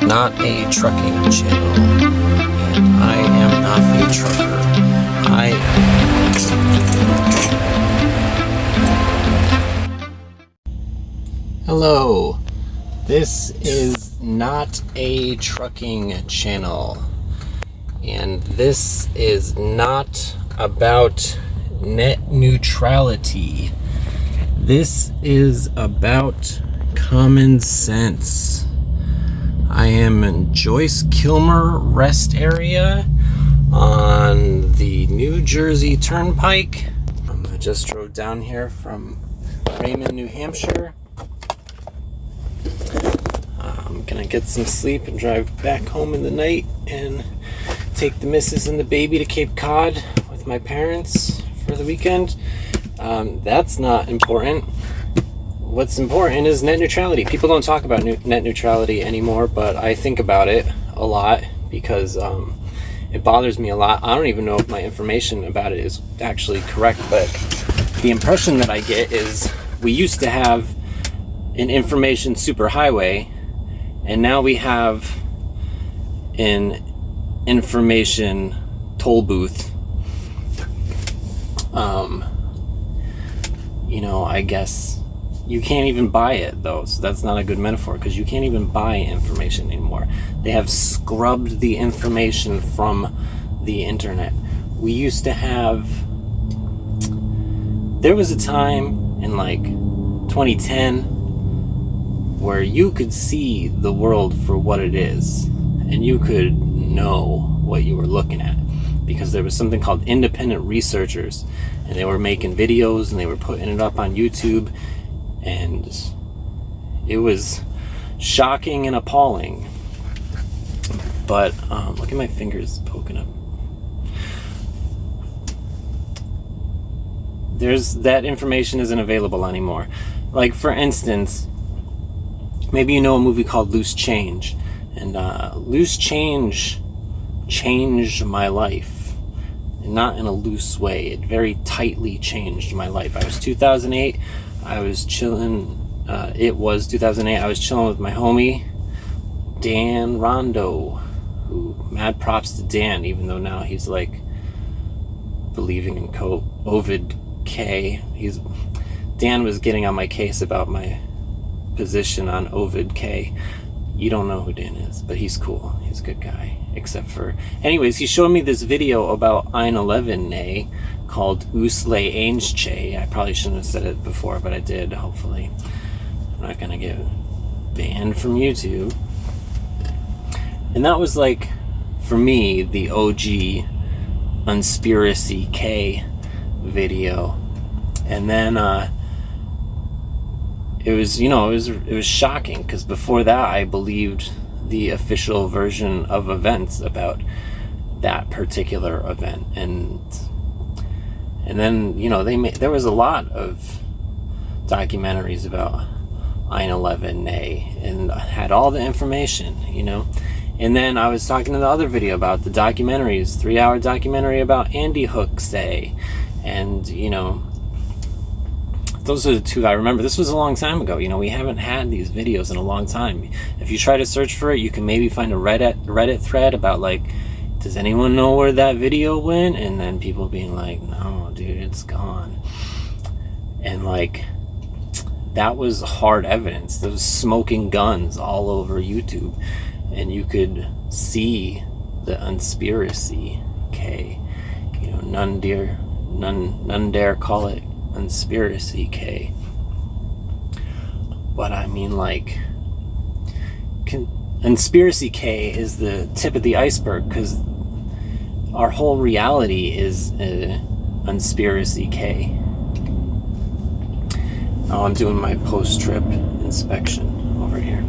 not a trucking channel, and I am not a trucker. Hello, this is not a trucking channel, and this is not about net neutrality. This is about common sense. I am in Joyce Kilmer Rest Area on the New Jersey Turnpike. I just drove down here from Raymond, New Hampshire. I'm gonna get some sleep and drive back home in the night and take the missus and the baby to Cape Cod with my parents for the weekend. That's not important. What's important is net neutrality. People don't talk about net neutrality anymore, but I think about it a lot because it bothers me a lot. I don't even know if my information about it is actually correct, but the impression that I get is we used to have an information superhighway, and now we have an information toll booth. I guess you can't even buy it though, so that's not a good metaphor because you can't even buy information anymore. They have scrubbed the information from the internet. We used to have, there was a time in like 2010 where you could see the world for what it is and you could know what you were looking at because there was something called independent researchers, and they were making videos and they were putting it up on YouTube, and it was shocking and appalling. But look at my fingers poking up. That information isn't available anymore. Like, for instance, maybe you know a movie called Loose Change, and Loose Change changed my life. Not in a loose way. It very tightly changed my life. I was 2008. I was chilling. It was 2008. I was chilling with my homie Dan Rondo, who, mad props to Dan, even though now he's like believing in Ovid K. Dan was getting on my case about my position on Ovid K. You don't know who Dan is, but he's cool. He's a good guy. Except for, anyways, he showed me this video about 9/11 called Usle Ainge. I probably shouldn't have said it before, but I did, hopefully. I'm not gonna get banned from YouTube. And that was like, for me, the OG Unspiracy K video. And then it was shocking because before that I believed the official version of events about that particular event, and then there was a lot of documentaries about 9/11 and had all the information, and then I was talking in the other video about the documentaries, 3-hour documentary about Andy Hook's Day, and those are the two I remember. This was a long time ago. We haven't had these videos in a long time. If you try to search for it, you can maybe find a Reddit thread about like, does anyone know where that video went? And then people being like, no, dude, it's gone. And like, that was hard evidence. There was smoking guns all over YouTube, and you could see the Unspiracy K. None dare call it Conspiracy K. But I mean, like, Conspiracy K is the tip of the iceberg because our whole reality is Conspiracy K. Oh, I'm doing my post-trip inspection over here.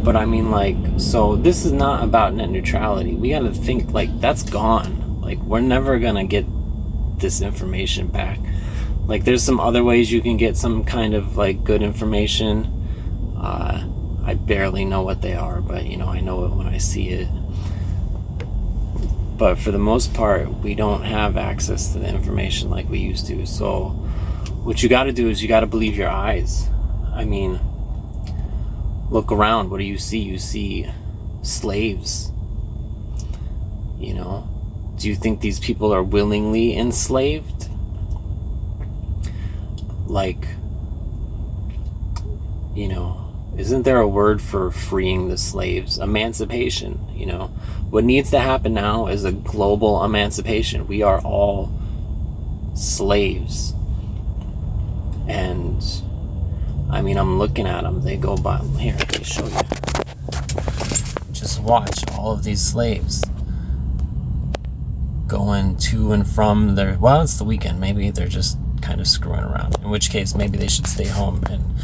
But I mean, like, so this is not about net neutrality. We gotta think, like, that's gone. Like, we're never gonna get this information back. Like, there's some other ways you can get some kind of like good information. I barely know what they are, but I know it when I see it. But for the most part, we don't have access to the information like we used to. So what you got to do is you got to believe your eyes. I mean, look around. What do you see? You see slaves. You know, do you think these people are willingly enslaved? Like, you know, isn't there a word for freeing the slaves? Emancipation, you know. What needs to happen now is a global emancipation. We are all slaves. And, I mean, I'm looking at them. They go by. Here, let me show you. Just watch all of these slaves going to and from their... Well, it's the weekend. Maybe they're just kind of screwing around. In which case, maybe they should stay home, and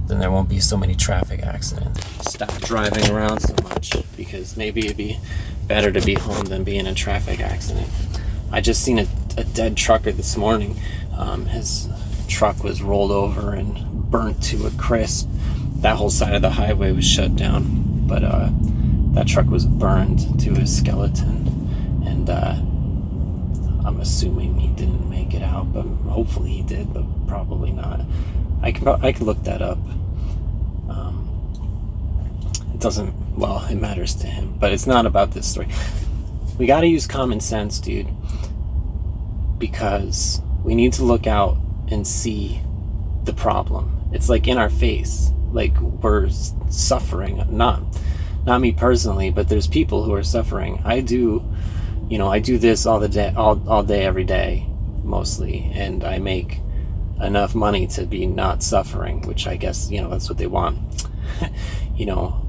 then there won't be so many traffic accidents. Stop driving around so much, because maybe it'd be better to be home than be in a traffic accident. I just seen a dead trucker this morning. His truck was rolled over and burnt to a crisp. That whole side of the highway was shut down, but that truck was burned to a skeleton, and I'm assuming he didn't make it out, but hopefully he did, but probably not. I can look that up. It doesn't, well, it matters to him, but it's not about this story. We got to use common sense, dude, because we need to look out and see the problem. It's like in our face, like we're suffering. Not me personally, but there's people who are suffering. I do this all day, every day, mostly, and I make enough money to be not suffering, which I guess, you know, that's what they want. You know,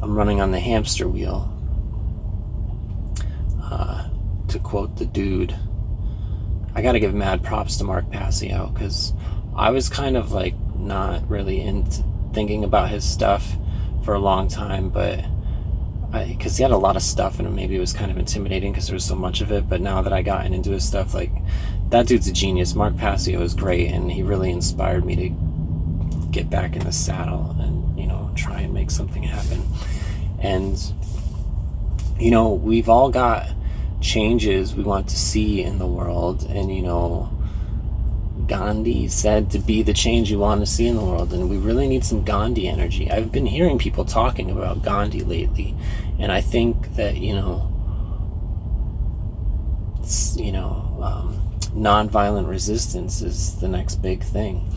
I'm running on the hamster wheel, to quote the dude. I gotta give mad props to Mark Passio, because I was kind of like not really into thinking about his stuff for a long time, but because he had a lot of stuff and maybe it was kind of intimidating because there was so much of it. But now that I gotten into his stuff, like, that dude's a genius. Mark Passio is great, and he really inspired me to get back in the saddle and, you know, try and make something happen. And, you know, we've all got changes we want to see in the world, and, you know, Gandhi said to be the change you want to see in the world, and we really need some Gandhi energy. I've been hearing people talking about Gandhi lately, and I think that, you know, nonviolent resistance is the next big thing.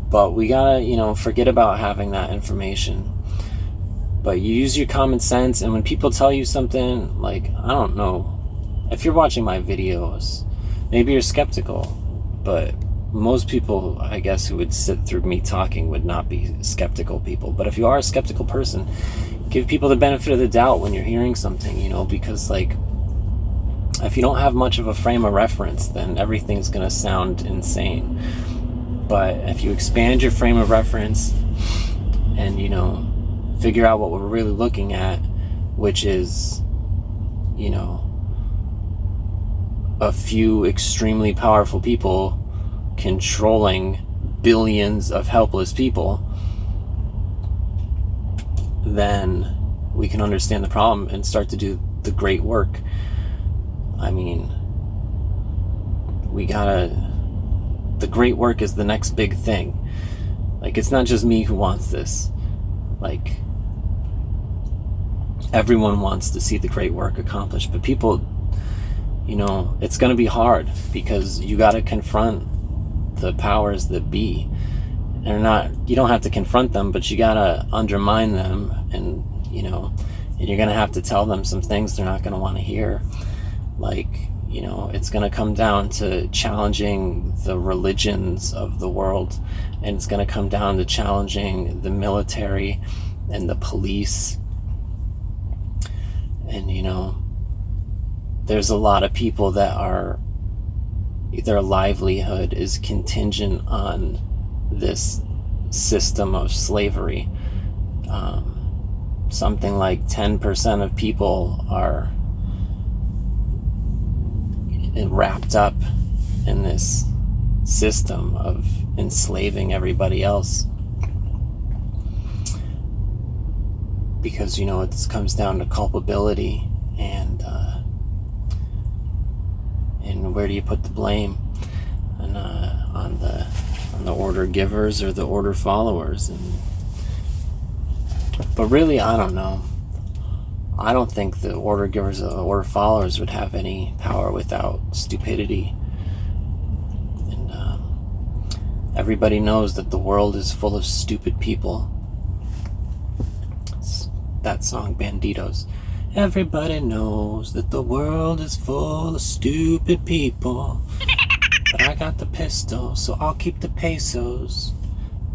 But we gotta, you know, forget about having that information. But you use your common sense, and when people tell you something, like, I don't know, if you're watching my videos, maybe you're skeptical, but most people, I guess, who would sit through me talking would not be skeptical people. But if you are a skeptical person, give people the benefit of the doubt when you're hearing something, you know, because, like, if you don't have much of a frame of reference, then everything's going to sound insane. But if you expand your frame of reference and, you know, figure out what we're really looking at, which is, you know, a few extremely powerful people controlling billions of helpless people, then we can understand the problem and start to do the great work. I mean, the great work is the next big thing. Like, it's not just me who wants this. Like, everyone wants to see the great work accomplished, but people, you know, it's going to be hard, because you got to confront the powers that be. You don't have to confront them, but you got to undermine them, and, you know, and you're going to have to tell them some things they're not going to want to hear. Like, you know, it's going to come down to challenging the religions of the world, and it's going to come down to challenging the military and the police. And, you know, there's a lot of people that their livelihood is contingent on this system of slavery. Something like 10% of people are wrapped up in this system of enslaving everybody else. Because, you know, it comes down to culpability, and where do you put the blame? And on the order givers or the order followers. But really, I don't know. I don't think the order givers or the order followers would have any power without stupidity. And everybody knows that the world is full of stupid people. It's that song, Banditos. Everybody knows that the world is full of stupid people. But I got the pistol, so I'll keep the pesos.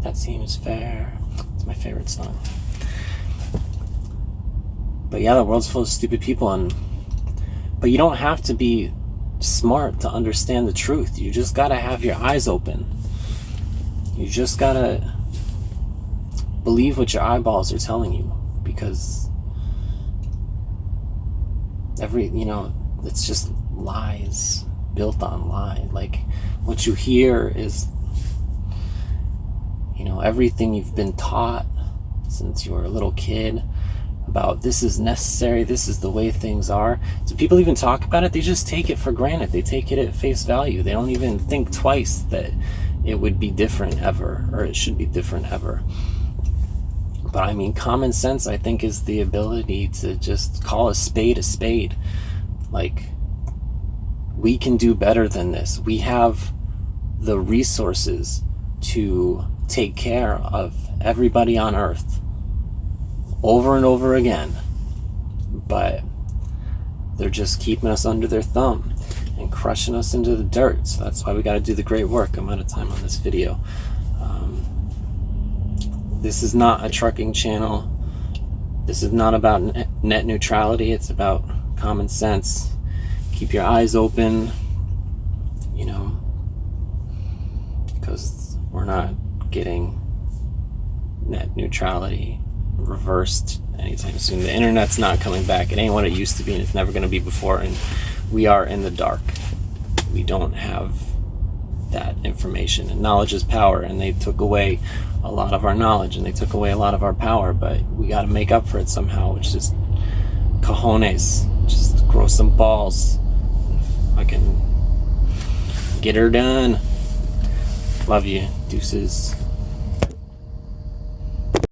That seems fair. It's my favorite song. But yeah, the world's full of stupid people, but you don't have to be smart to understand the truth. You just gotta have your eyes open. You just gotta believe what your eyeballs are telling you, because it's just lies built on lie. Like, what you hear is, everything you've been taught since you were a little kid about this is necessary, this is the way things are. So people even talk about it, they just take it for granted. They take it at face value. They don't even think twice that it would be different ever, or it should be different ever. But I mean, common sense, I think, is the ability to just call a spade a spade. Like, we can do better than this. We have the resources to take care of everybody on Earth over and over again, but they're just keeping us under their thumb and crushing us into the dirt. So that's why we got to do the great work. I'm out of time on this video. This is not a trucking channel. This is not about net neutrality. It's about common sense. Keep your eyes open, because we're not getting net neutrality reversed anytime soon. The internet's not coming back. It ain't what it used to be, and it's never going to be before, and we are in the dark. We don't have that information, and knowledge is power, and they took away a lot of our knowledge, and they took away a lot of our power, but we got to make up for it somehow, which is cojones. Just grow some balls. I can get her done. Love you. Deuces.